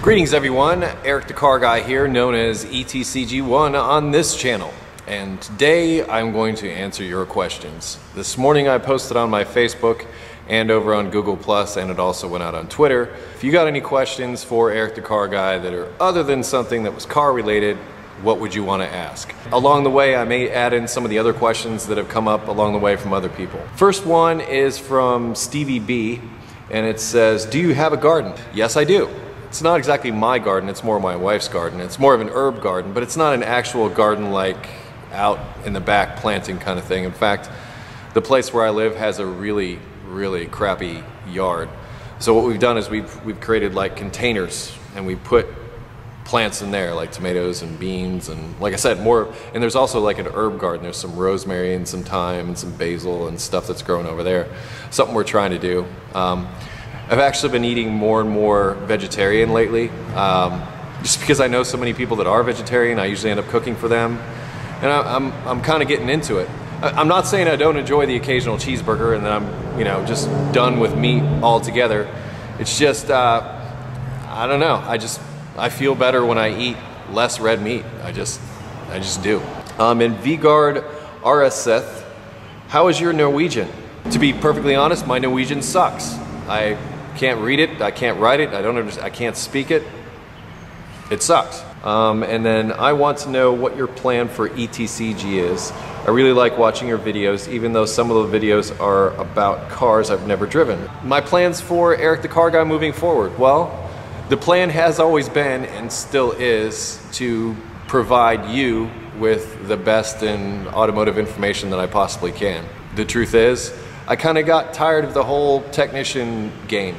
Greetings everyone, Eric the Car Guy here, known as ETCG1 on this channel. And today I'm going to answer your questions. This morning I posted on my Facebook and over on Google+, and it also went out on Twitter. If you got any questions for Eric the Car Guy that are other than something that was car related, what would you want to ask? Along the way, I may add in some of the other questions that have come up along the way from other people. First one is from Stevie B, and it says, do you have a garden? Yes, I do. It's not exactly my garden, it's more my wife's garden. It's more of an herb garden, but it's not an actual garden like out in the back planting kind of thing. In fact, the place where I live has a really crappy yard. So what we've done is we've created like containers, and we put plants in there like tomatoes and beans and, like I said, more. And there's also like an herb garden. There's some rosemary and some thyme and some basil and stuff that's growing over there. Something we're trying to do. I've actually been eating more and more vegetarian lately, just because I know so many people that are vegetarian. I usually end up cooking for them, and I'm kind of getting into it. I'm not saying I don't enjoy the occasional cheeseburger and that I'm just done with meat altogether. It's just I don't know. I feel better when I eat less red meat. I just do. And Vigard Areseth, how is your Norwegian? To be perfectly honest, my Norwegian sucks. I can't read it, I can't write it, I can't speak it. It sucks. And then I want to know what your plan for ETCG is. I really like watching your videos, even though some of the videos are about cars I've never driven. My plans for Eric the Car Guy moving forward. Well, the plan has always been and still is to provide you with the best in automotive information that I possibly can. The truth is, I kind of got tired of the whole technician game.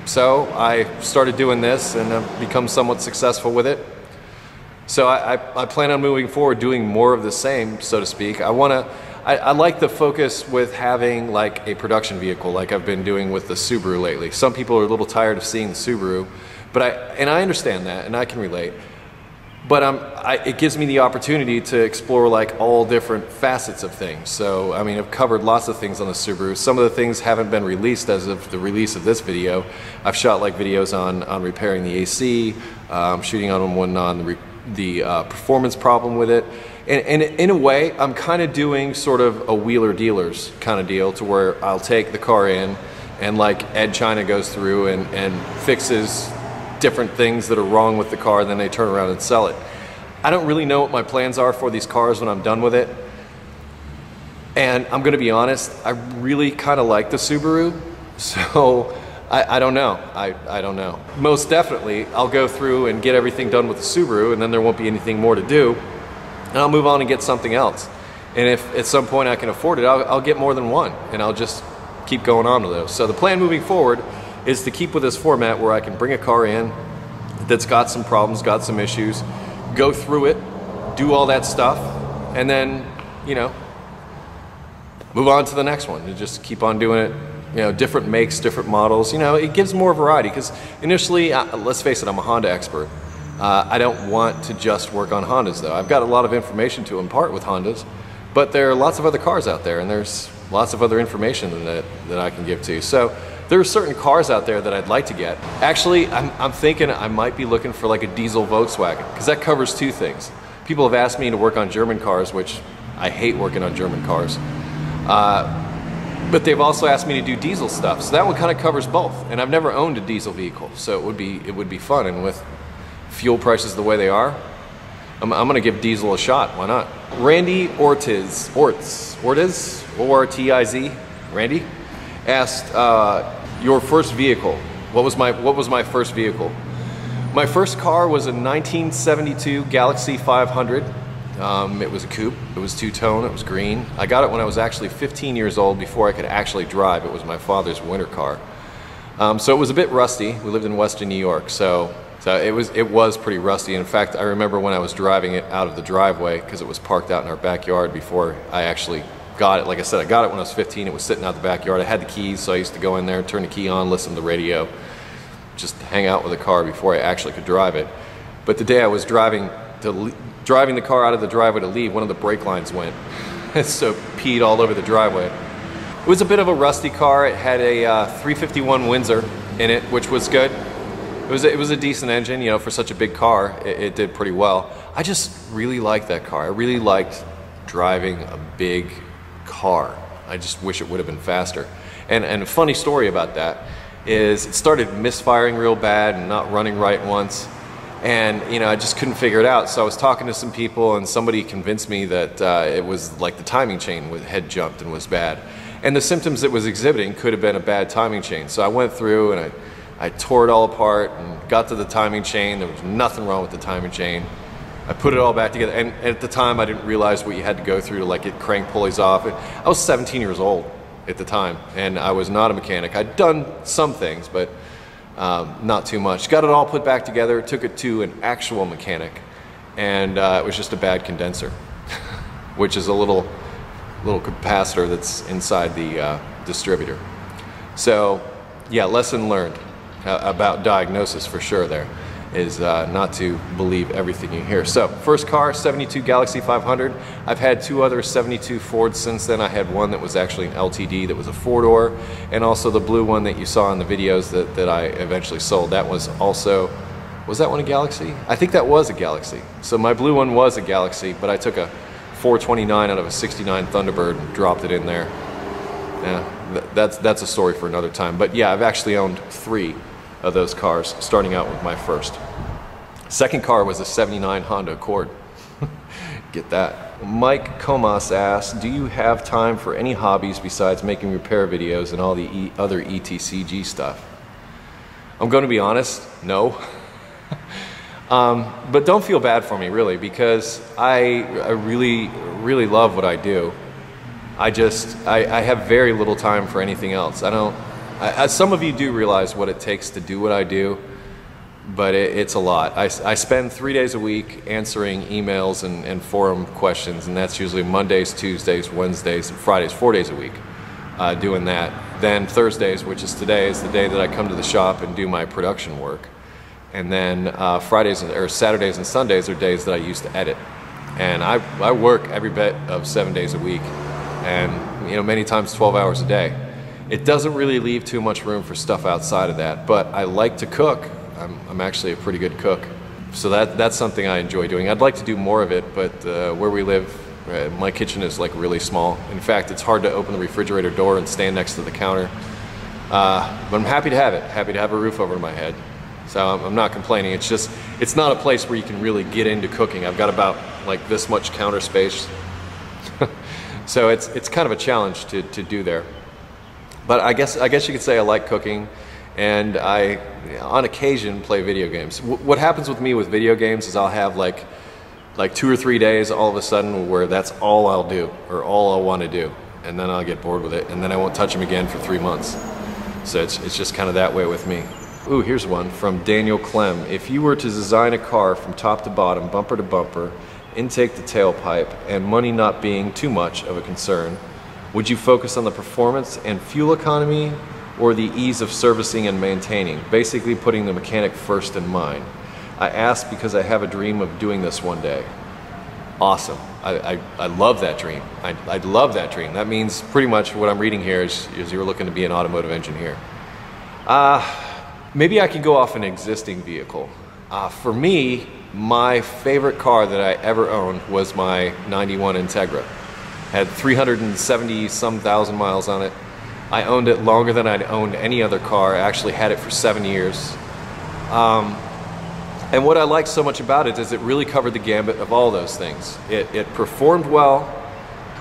So I started doing this and I've become somewhat successful with it. So I plan on moving forward doing more of the same, so to speak. I like the focus with having like a production vehicle like I've been doing with the Subaru lately. Some people are a little tired of seeing the Subaru, but I understand that and I can relate. But it gives me the opportunity to explore like all different facets of things. So, I mean, I've covered lots of things on the Subaru. Some of the things haven't been released as of the release of this video. I've shot like videos on repairing the AC, shooting on one on the performance problem with it. And in a way, I'm kind of doing sort of a wheeler dealers kind of deal, to where I'll take the car in and like Ed China goes through and fixes different things that are wrong with the car, then they turn around and sell it. I don't really know what my plans are for these cars when I'm done with it. And I'm gonna be honest, I really kind of like the Subaru, so I don't know. I don't know. Most definitely, I'll go through and get everything done with the Subaru, and then there won't be anything more to do, and I'll move on and get something else. And if at some point I can afford it, I'll get more than one, and I'll just keep going on with those. So the plan moving forward is to keep with this format where I can bring a car in that's got some problems, got some issues, go through it, do all that stuff, and then, move on to the next one and just keep on doing it, different makes, different models. It gives more variety, because initially, let's face it, I'm a Honda expert. I don't want to just work on Hondas though. I've got a lot of information to impart with Hondas, but there are lots of other cars out there, and there's lots of other information that I can give to you. So there are certain cars out there that I'd like to get. Actually, I'm thinking I might be looking for like a diesel Volkswagen, because that covers two things. People have asked me to work on German cars, which I hate working on German cars. But they've also asked me to do diesel stuff, so that one kind of covers both. And I've never owned a diesel vehicle, so it would be fun. And with fuel prices the way they are, I'm gonna give diesel a shot. Why not? Randy Ortiz, O-R-T-I-Z, Randy, asked, your first vehicle. What was my first vehicle? My first car was a 1972 Galaxie 500. It was a coupe. It was two-tone. It was green. I got it when I was actually 15 years old, before I could actually drive. It was my father's winter car. So it was a bit rusty. We lived in Western New York, so it was pretty rusty. In fact, I remember when I was driving it out of the driveway, because it was parked out in our backyard before I actually got it. Like I said, I got it when I was 15. It was sitting out the backyard. I had the keys, so I used to go in there, turn the key on, listen to the radio, just hang out with the car before I actually could drive it. But the day I was driving the car out of the driveway to leave, one of the brake lines went. So peed all over the driveway. It was a bit of a rusty car. It had a 351 Windsor in it, which was good. it was a decent engine, you know, for such a big car. It did pretty well. I just really liked that car. I really liked driving a big car. I just wish it would have been faster. And a funny story about that is it started misfiring real bad and not running right once. And, you know, I just couldn't figure it out. So I was talking to some people and somebody convinced me that it was like the timing chain had jumped and was bad. And the symptoms it was exhibiting could have been a bad timing chain. So I went through and I tore it all apart and got to the timing chain. There was nothing wrong with the timing chain. I put it all back together. And at the time I didn't realize what you had to go through to like get crank pulleys off. I was 17 years old at the time and I was not a mechanic. I'd done some things, but not too much. Got it all put back together, took it to an actual mechanic, and it was just a bad condenser, which is a little capacitor that's inside the distributor. So yeah, lesson learned about diagnosis for sure there is not to believe everything you hear. So first car, 72 Galaxie 500. I've had two other 72 Fords since then. I had one that was actually an LTD that was a four-door, and also the blue one that you saw in the videos that I eventually sold. That was also, was that one a Galaxie? I think that was a Galaxie. So my blue one was a Galaxie, but I took a 429 out of a 69 Thunderbird and dropped it in there. Yeah, that's a story for another time. But yeah, I've actually owned 3 of those cars, starting out with my first. Second car was a 79 Honda Accord. Get that. Mike Comas asks, do you have time for any hobbies besides making repair videos and all the other ETCG stuff? I'm going to be honest, no. But don't feel bad for me, really, because I really love what I do. I have very little time for anything else. Some of you do realize what it takes to do what I do, but it's a lot. I spend 3 days a week answering emails and forum questions, and that's usually Mondays, Tuesdays, Wednesdays, and Fridays, 4 days a week, doing that. Then Thursdays, which is today, is the day that I come to the shop and do my production work. And then Fridays or Saturdays and Sundays are days that I use to edit. And I work every bit of 7 days a week, and you know, many times 12 hours a day. It doesn't really leave too much room for stuff outside of that, but I like to cook. I'm actually a pretty good cook. So that's something I enjoy doing. I'd like to do more of it, but where we live, my kitchen is like really small. In fact, it's hard to open the refrigerator door and stand next to the counter. But I'm happy to have it, happy to have a roof over my head. So I'm not complaining. It's just, it's not a place where you can really get into cooking. I've got about like this much counter space. So it's kind of a challenge to do there. But I guess you could say I like cooking, and I, on occasion, play video games. What happens with me with video games is I'll have like 2 or 3 days all of a sudden where that's all I'll do, or all I'll want to do, and then I'll get bored with it, and then I won't touch them again for 3 months. So it's just kind of that way with me. Ooh, here's one from Daniel Clem. If you were to design a car from top to bottom, bumper to bumper, intake to tailpipe, and money not being too much of a concern, would you focus on the performance and fuel economy or the ease of servicing and maintaining, basically putting the mechanic first in mind? I ask because I have a dream of doing this one day. Awesome. I love that dream. I love that dream. That means pretty much what I'm reading here is you're looking to be an automotive engineer. Maybe I can go off an existing vehicle. For me, my favorite car that I ever owned was my 91 Integra. Had 370-some thousand miles on it. I owned it longer than I'd owned any other car. I actually had it for 7 years. And what I liked so much about it is it really covered the gambit of all those things. It performed well.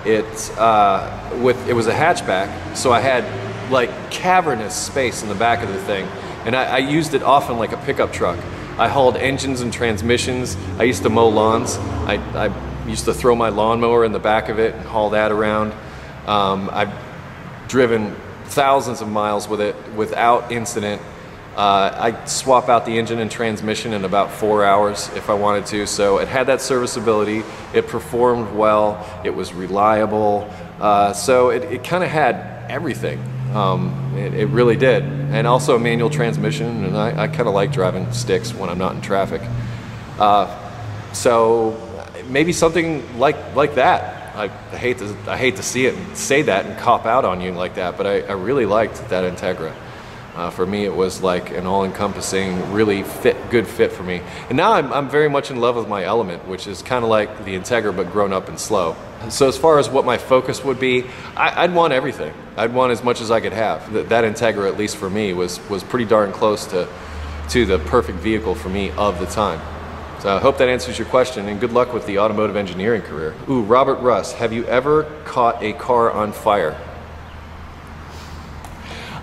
It was a hatchback, so I had like cavernous space in the back of the thing. And I used it often like a pickup truck. I hauled engines and transmissions. I used to mow lawns. I used to throw my lawnmower in the back of it and haul that around. I've driven thousands of miles with it without incident. I swap out the engine and transmission in about 4 hours if I wanted to. So it had that serviceability. It performed well. It was reliable. So it kind of had everything. It really did. And also a manual transmission, and I kind of like driving sticks when I'm not in traffic. So maybe something like that. I hate to see it and say that and cop out on you like that, but I really liked that Integra. For me, it was like an all-encompassing, really good fit for me. And now I'm very much in love with my Element, which is kind of like the Integra, but grown up and slow. So as far as what my focus would be, I'd want everything. I'd want as much as I could have. That Integra, at least for me, was pretty darn close to the perfect vehicle for me of the time. So I hope that answers your question, and good luck with the automotive engineering career. Ooh, Robert Russ, have you ever caught a car on fire?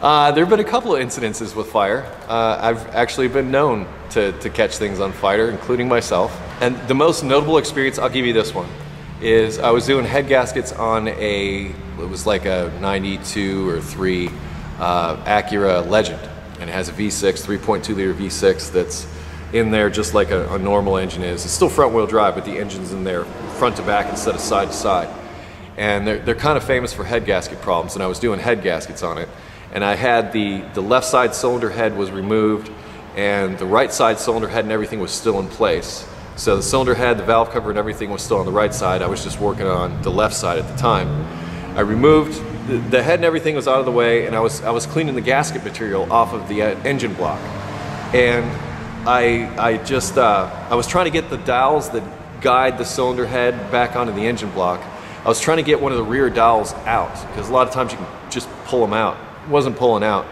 There have been a couple of incidences with fire. I've actually been known to catch things on fire, including myself. And the most notable experience, I'll give you this one, is I was doing head gaskets on it was like a 92 or 3 Acura Legend. And it has a V6, 3.2 liter V6 that's in there just like a normal engine is. It's still front wheel drive, but the engine's in there front to back instead of side to side. And they're kind of famous for head gasket problems, and I was doing head gaskets on it. And I had the left side cylinder head was removed, and the right side cylinder head and everything was still in place. So the cylinder head, the valve cover, and everything was still on the right side. I was just working on the left side at the time. I removed the head and everything was out of the way, and I was cleaning the gasket material off of the engine block. And I was trying to get the dowels that guide the cylinder head back onto the engine block. I was trying to get one of the rear dowels out, because a lot of times you can just pull them out. It wasn't pulling out.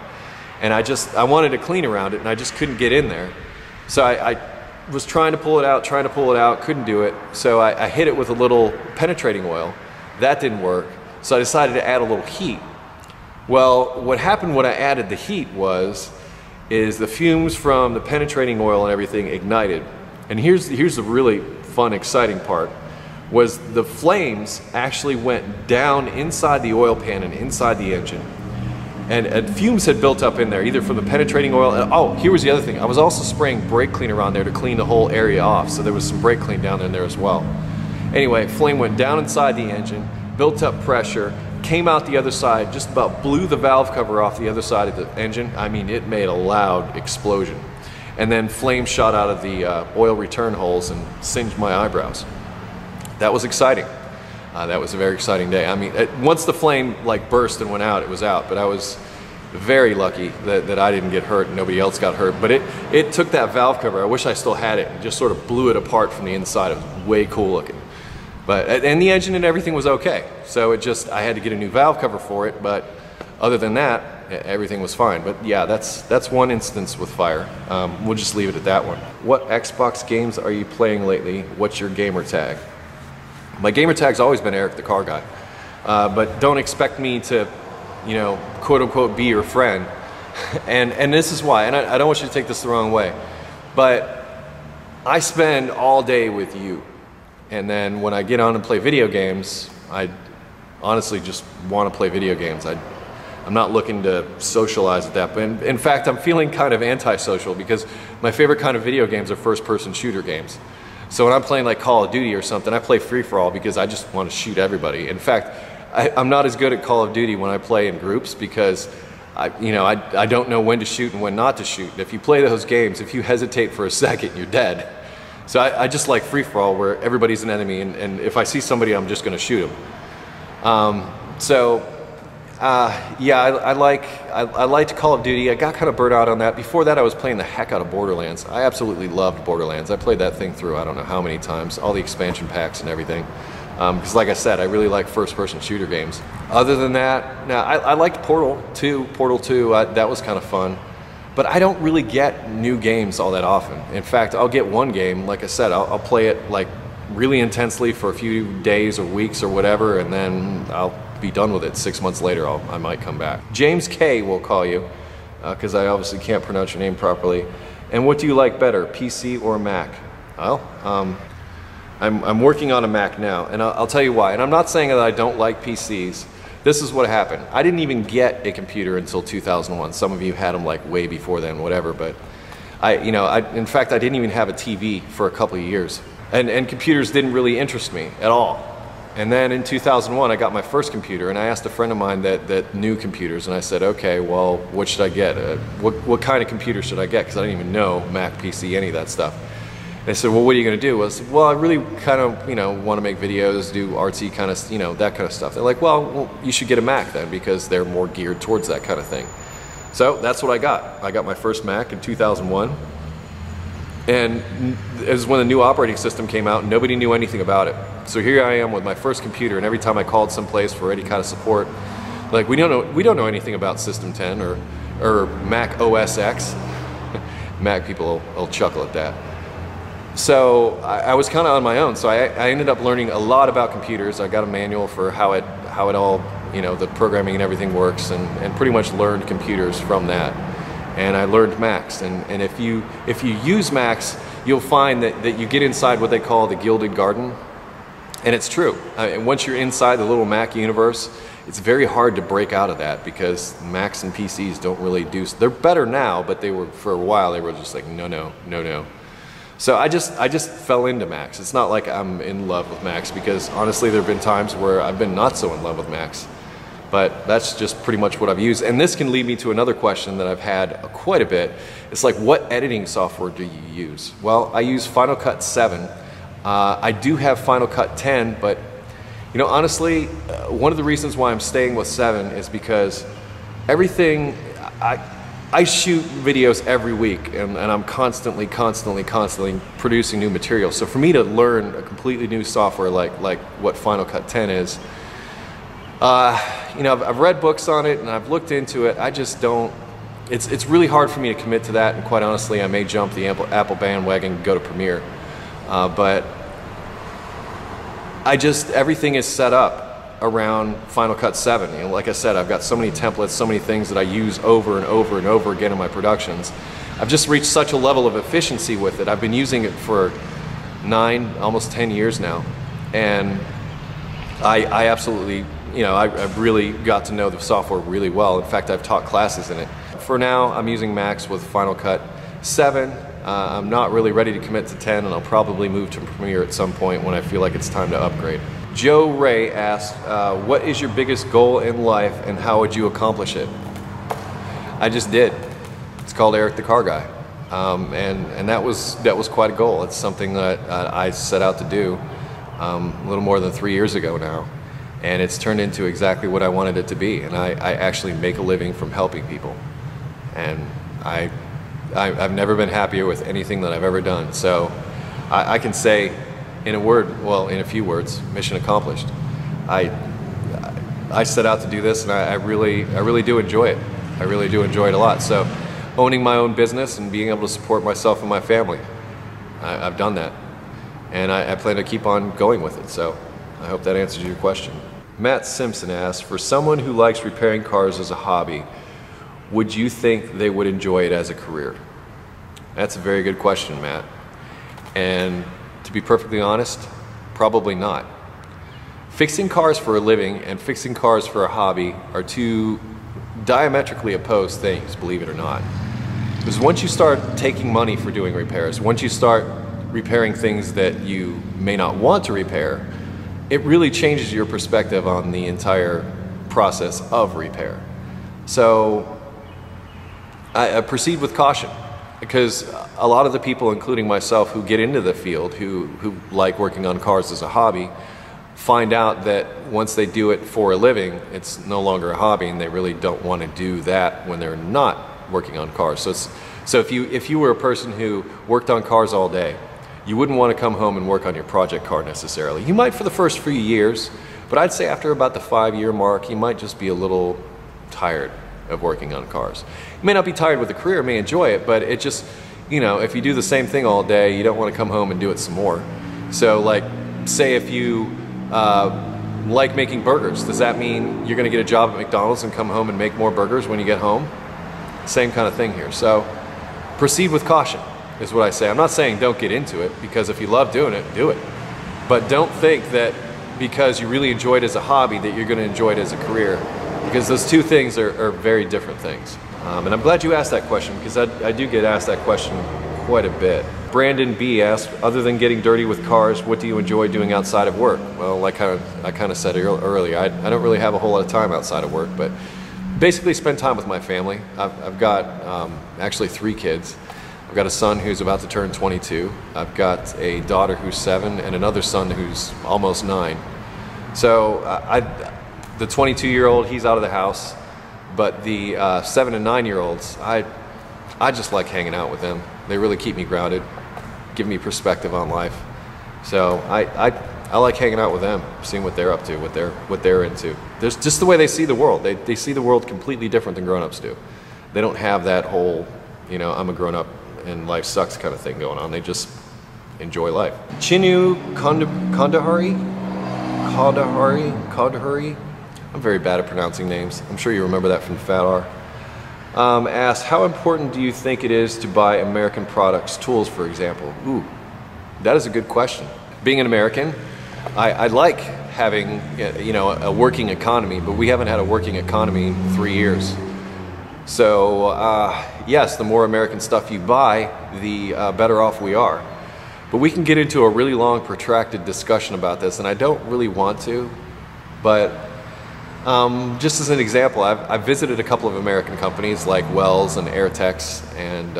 And I wanted to clean around it, and I just couldn't get in there. So I was trying to pull it out, couldn't do it. So I hit it with a little penetrating oil. That didn't work. So I decided to add a little heat. Well, what happened when I added the heat is the fumes from the penetrating oil and everything ignited. And here's the really fun, exciting part, was the flames actually went down inside the oil pan and inside the engine. And fumes had built up in there, either from the penetrating oil. Oh, here was the other thing. I was also spraying brake cleaner on there to clean the whole area off, so there was some brake clean down in there as well. Anyway, flame went down inside the engine, built up pressure, came out the other side, just about blew the valve cover off the other side of the engine. I mean, it made a loud explosion. And then flame shot out of the oil return holes and singed my eyebrows. That was exciting. That was a very exciting day. I mean, once the flame like burst and went out, it was out. But I was very lucky that I didn't get hurt and nobody else got hurt. But it took that valve cover. I wish I still had it, and just sort of blew it apart from the inside. It was way cool looking. And the engine and everything was okay. So I had to get a new valve cover for it. But other than that, everything was fine. But yeah, that's one instance with fire. We'll just leave it at that one. What Xbox games are you playing lately? What's your gamer tag? My gamer tag's always been Eric the Car Guy, but don't expect me to, quote unquote, be your friend. and this is why, and I don't want you to take this the wrong way, but I spend all day with you, and then when I get on and play video games, I honestly just want to play video games. I'm not looking to socialize at that, but in fact, I'm feeling kind of antisocial because my favorite kind of video games are first-person shooter games. So when I'm playing like Call of Duty or something, I play free-for-all because I just want to shoot everybody. In fact, I'm not as good at Call of Duty when I play in groups because I don't know when to shoot and when not to shoot. If you play those games, if you hesitate for a second, you're dead. So I just like free-for-all where everybody's an enemy, and if I see somebody, I'm just going to shoot them. Yeah, I liked Call of Duty. I got kind of burnt out on that. Before that, I was playing the heck out of Borderlands. I absolutely loved Borderlands. I played that thing through I don't know how many times, all the expansion packs and everything. Because like I said, I really like first-person shooter games. Other than that, I liked Portal 2. Portal 2, that was kind of fun. But I don't really get new games all that often. In fact, I'll get one game, like I said, I'll play it like really intensely for a few days or weeks or whatever, and then I'll be done with it. 6 months later, I might come back. James K will call you, because I obviously can't pronounce your name properly. And what do you like better, PC or Mac? Well, I'm working on a Mac now, and I'll tell you why. And I'm not saying that I don't like PCs. This is what happened. I didn't even get a computer until 2001. Some of you had them like way before then, whatever. But in fact, I didn't even have a TV for a couple of years. And computers didn't really interest me at all. And then in 2001, I got my first computer, and I asked a friend of mine that knew computers, and I said, okay, well, what should I get? What kind of computer should I get? Because I didn't even know Mac, PC, any of that stuff. And they said, well, what are you going to do? I said, well, I really kind of, want to make videos, do artsy kind of, that kind of stuff. They're like, well, you should get a Mac then, because they're more geared towards that kind of thing. So that's what I got. I got my first Mac in 2001. And it was when the new operating system came out and nobody knew anything about it. So here I am with my first computer, and every time I called someplace for any kind of support, like we don't know anything about System 10 or Mac OS X. Mac people will chuckle at that. So I was kind of on my own. So I ended up learning a lot about computers. I got a manual for how it all, you know, the programming and everything works, and pretty much learned computers from that. And I learned Macs, and if you use Macs, you'll find that you get inside what they call the Gilded Garden, and it's true. And once you're inside the little Mac universe, it's very hard to break out of that, because Macs and PCs don't really do. They're better now, but they were, for a while, they were just like no. So I just fell into Macs. It's not like I'm in love with Macs, because honestly, there have been times where I've been not so in love with Macs. But that's just pretty much what I've used. And this can lead me to another question that I've had quite a bit. It's like, what editing software do you use? Well, I use Final Cut 7. I do have Final Cut 10, but you know, honestly, one of the reasons why I'm staying with 7 is because everything, I shoot videos every week, and I'm constantly producing new material. So for me to learn a completely new software like what Final Cut 10 is, you know, I've read books on it and I've looked into it. I just don't, it's really hard for me to commit to that, and quite honestly, I may jump the Apple bandwagon and go to Premiere. But everything is set up around Final Cut 7. You know, like I said, I've got so many templates, so many things that I use over and over and over again in my productions. I've just reached such a level of efficiency with it. I've been using it for 9, almost 10 years now, and I absolutely, you know, I've really got to know the software really well. In fact, I've taught classes in it. For now, I'm using Macs with Final Cut 7. I'm not really ready to commit to 10, and I'll probably move to Premiere at some point when I feel like it's time to upgrade. Joe Ray asked, what is your biggest goal in life and how would you accomplish it? I just did. It's called Eric the Car Guy. And that was quite a goal. It's something that I set out to do a little more than 3 years ago now. And it's turned into exactly what I wanted it to be. And I actually make a living from helping people. And I've never been happier with anything that I've ever done. So I can say in a few words, mission accomplished. I set out to do this, and I really do enjoy it. I really do enjoy it a lot. So owning my own business and being able to support myself and my family, I've done that. And I plan to keep on going with it. So I hope that answers your question. Matt Simpson asked, for someone who likes repairing cars as a hobby, would you think they would enjoy it as a career? That's a very good question, Matt. And to be perfectly honest, probably not. Fixing cars for a living and fixing cars for a hobby are two diametrically opposed things, believe it or not. Because once you start taking money for doing repairs, once you start repairing things that you may not want to repair, it really changes your perspective on the entire process of repair. So I proceed with caution, because a lot of the people, including myself, who get into the field, who like working on cars as a hobby, find out that once they do it for a living, it's no longer a hobby, and they really don't want to do that when they're not working on cars. So if you were a person who worked on cars all day, you wouldn't want to come home and work on your project car necessarily. You might for the first few years, but I'd say after about the 5-year mark, you might just be a little tired of working on cars. You may not be tired with the career, may enjoy it, but it just, you know, if you do the same thing all day, you don't want to come home and do it some more. So like, say if you like making burgers, does that mean you're going to get a job at McDonald's and come home and make more burgers when you get home? Same kind of thing here. So proceed with caution is what I say. I'm not saying don't get into it, because if you love doing it, do it. But don't think that because you really enjoy it as a hobby that you're going to enjoy it as a career, because those two things are very different things. And I'm glad you asked that question, because I do get asked that question quite a bit. Brandon B asked, other than getting dirty with cars, what do you enjoy doing outside of work? Well, like I kind of said earlier, I don't really have a whole lot of time outside of work, but basically spend time with my family. I've got actually 3 kids. I've got a son who's about to turn 22. I've got a daughter who's 7 and another son who's almost 9. So the 22-year-old, he's out of the house. But the 7 and 9 year olds, I just like hanging out with them. They really keep me grounded, give me perspective on life. So I like hanging out with them, seeing what they're up to, what they're into. There's just the way they see the world. They see the world completely different than grown-ups do. They don't have that whole, you know, I'm a grown-up and life sucks kind of thing going on. They just enjoy life. Chinu Kandahari? I'm very bad at pronouncing names. I'm sure you remember that from Fat R. Asked, how important do you think it is to buy American products, tools for example? Ooh, that is a good question. Being an American, I like having, you know, a working economy, but we haven't had a working economy in 3 years. So yes, the more American stuff you buy, the better off we are. But we can get into a really long, protracted discussion about this, and I don't really want to, but just as an example, I've visited a couple of American companies like Wells and Airtex and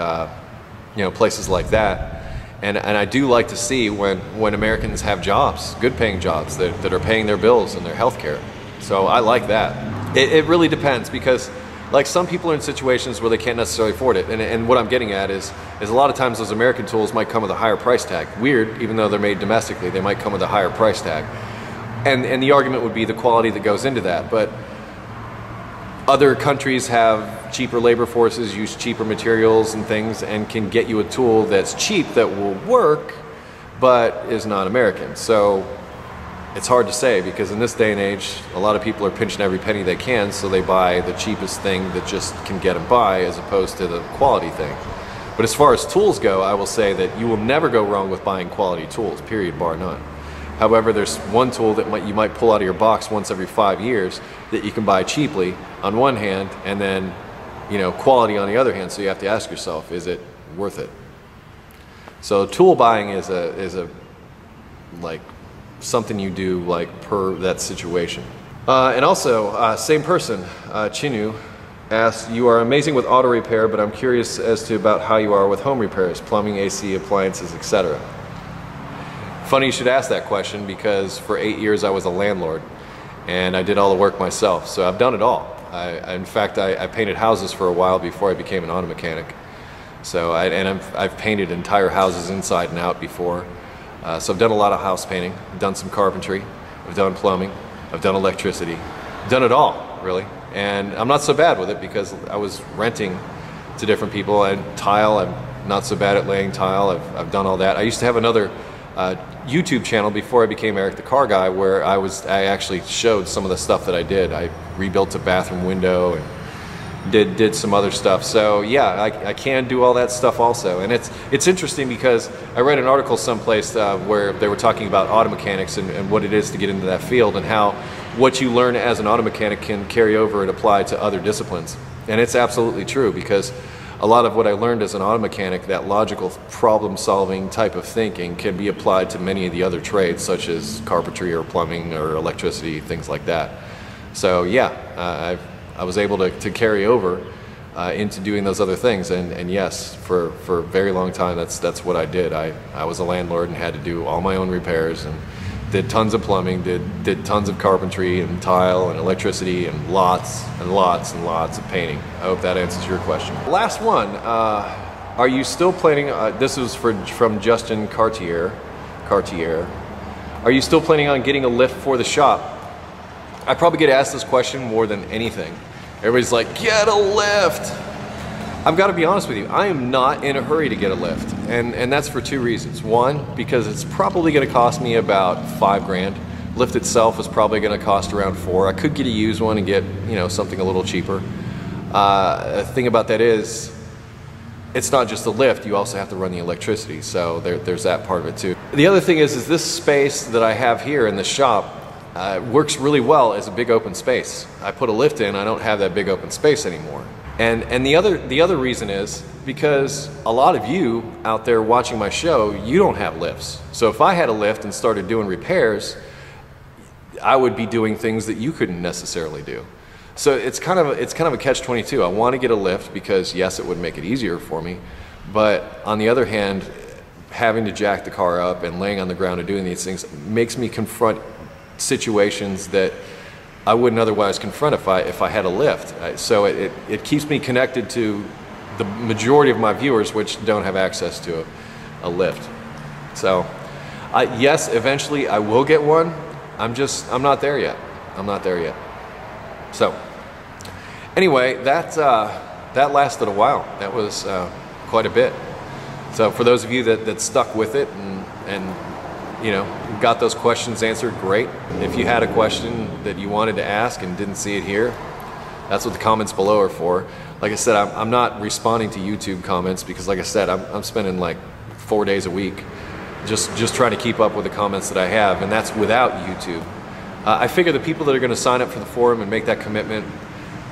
you know, places like that. And I do like to see when Americans have jobs, good paying jobs that are paying their bills and their health care. So I like that. It really depends, because like some people are in situations where they can't necessarily afford it. And what I'm getting at is a lot of times those American tools might come with a higher price tag. Weird, even though they're made domestically, they might come with a higher price tag. And the argument would be the quality that goes into that. But other countries have cheaper labor forces, use cheaper materials and things, and can get you a tool that's cheap that will work, but is not American. So it's hard to say, because in this day and age, a lot of people are pinching every penny they can, so they buy the cheapest thing that just can get them by, as opposed to the quality thing. But as far as tools go, I will say that you will never go wrong with buying quality tools, period, bar none. However, there's one tool that you might pull out of your box once every 5 years that you can buy cheaply on one hand, and then, you know, quality on the other hand. So you have to ask yourself, is it worth it? So tool buying is a like something you do like per that situation. And also, same person, Chinu, asked, you are amazing with auto repair, but I'm curious as to about how you are with home repairs, plumbing, AC, appliances, etc. Funny you should ask that question, because for 8 years I was a landlord and I did all the work myself. So I've done it all. In fact, I painted houses for a while before I became an auto mechanic. So I've painted entire houses inside and out before. So I've done a lot of house painting, I've done some carpentry, I've done plumbing, I've done electricity, I've done it all, really. And I'm not so bad with it, because I was renting to different people. And tile, I'm not so bad at laying tile. I've done all that. I used to have another YouTube channel before I became Eric the Car Guy, where I actually showed some of the stuff that I did. I rebuilt a bathroom window and did some other stuff. So yeah, I can do all that stuff also. And it's interesting, because I read an article someplace where they were talking about auto mechanics and what it is to get into that field, and how what you learn as an auto mechanic can carry over and apply to other disciplines. And it's absolutely true, because a lot of what I learned as an auto mechanic, that logical problem-solving type of thinking, can be applied to many of the other trades, such as carpentry or plumbing or electricity, things like that. So yeah, I was able to carry over into doing those other things. And yes, for a very long time, that's what I did. I was a landlord and had to do all my own repairs, and did tons of plumbing, did tons of carpentry and tile and electricity, and lots and lots and lots of painting. I hope that answers your question. Last one, are you still planning, this was from Justin Cartier. Are you still planning on getting a lift for the shop? I probably get asked this question more than anything. Everybody's like, get a lift. I've got to be honest with you, I am not in a hurry to get a lift, and that's for two reasons. One, because it's probably going to cost me about $5 grand. Lift itself is probably going to cost around $4. I could get a used one and get, you know, something a little cheaper. The thing about that is, it's not just the lift, you also have to run the electricity, so there's that part of it too. The other thing is this space that I have here in the shop works really well as a big open space. I put a lift in, I don't have that big open space anymore. And the other reason is because a lot of you out there watching my show, you don't have lifts. So if I had a lift and started doing repairs, I would be doing things that you couldn't necessarily do. So it's kind of a catch-22. I want to get a lift because yes, it would make it easier for me, but on the other hand, having to jack the car up and laying on the ground and doing these things makes me confront situations that I wouldn't otherwise confront if I had a lift. So it keeps me connected to the majority of my viewers, which don't have access to a lift. So yes, eventually I will get one. I'm not there yet. I'm not there yet. So anyway, that lasted a while. That was quite a bit. So for those of you that stuck with it and you know, got those questions answered, great. If you had a question that you wanted to ask and didn't see it here, that's what the comments below are for. Like I said, I'm not responding to YouTube comments because, like I said, I'm spending like 4 days a week just trying to keep up with the comments that I have, and that's without YouTube. I figure the people that are going to sign up for the forum and make that commitment,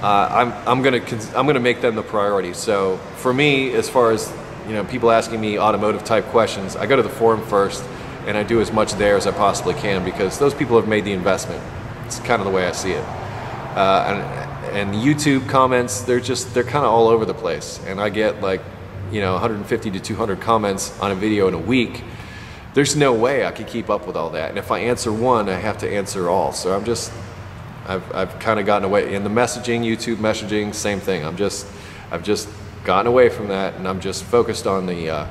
I'm going to make them the priority. So for me, as far as, you know, people asking me automotive type questions, I go to the forum first and I do as much there as I possibly can because those people have made the investment. It's kind of the way I see it. And the YouTube comments, they're kind of all over the place, and I get like, you know, 150 to 200 comments on a video in a week. There's no way I could keep up with all that, and if I answer one, I have to answer all. So I've kind of gotten away. In the messaging, YouTube messaging, same thing. I've just gotten away from that, and I'm just focused on the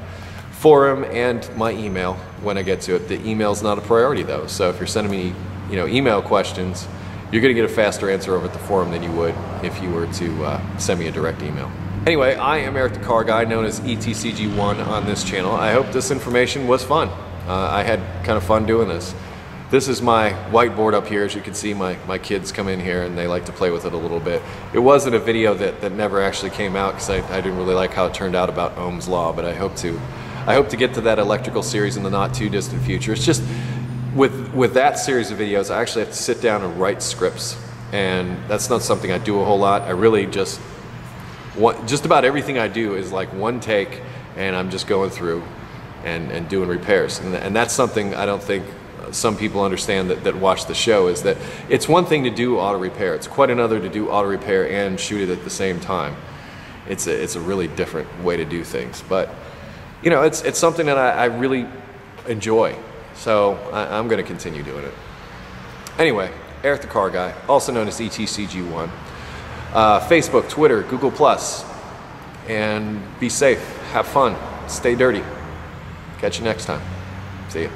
forum and my email when I get to it. The email's not a priority though, so if you're sending me, you know, email questions, you're going to get a faster answer over at the forum than you would if you were to send me a direct email. Anyway, I am Eric the Car Guy, known as ETCG1 on this channel. I hope this information was fun. I had kind of fun doing this. This is my whiteboard up here. As you can see, my kids come in here and they like to play with it a little bit. It wasn't a video that never actually came out because I didn't really like how it turned out about Ohm's Law, but I hope to get to that electrical series in the not too distant future. It's just with that series of videos, I actually have to sit down and write scripts, and that's not something I do a whole lot. I really just about everything I do is like one take, and I'm just going through and doing repairs, and that's something I don't think some people understand that watch the show, is that it's one thing to do auto repair. It's quite another to do auto repair and shoot it at the same time. It's a really different way to do things, but you know, it's something that I really enjoy, so I'm going to continue doing it. Anyway, Eric the Car Guy, also known as ETCG1. Facebook, Twitter, Google+, and be safe, have fun, stay dirty. Catch you next time. See ya.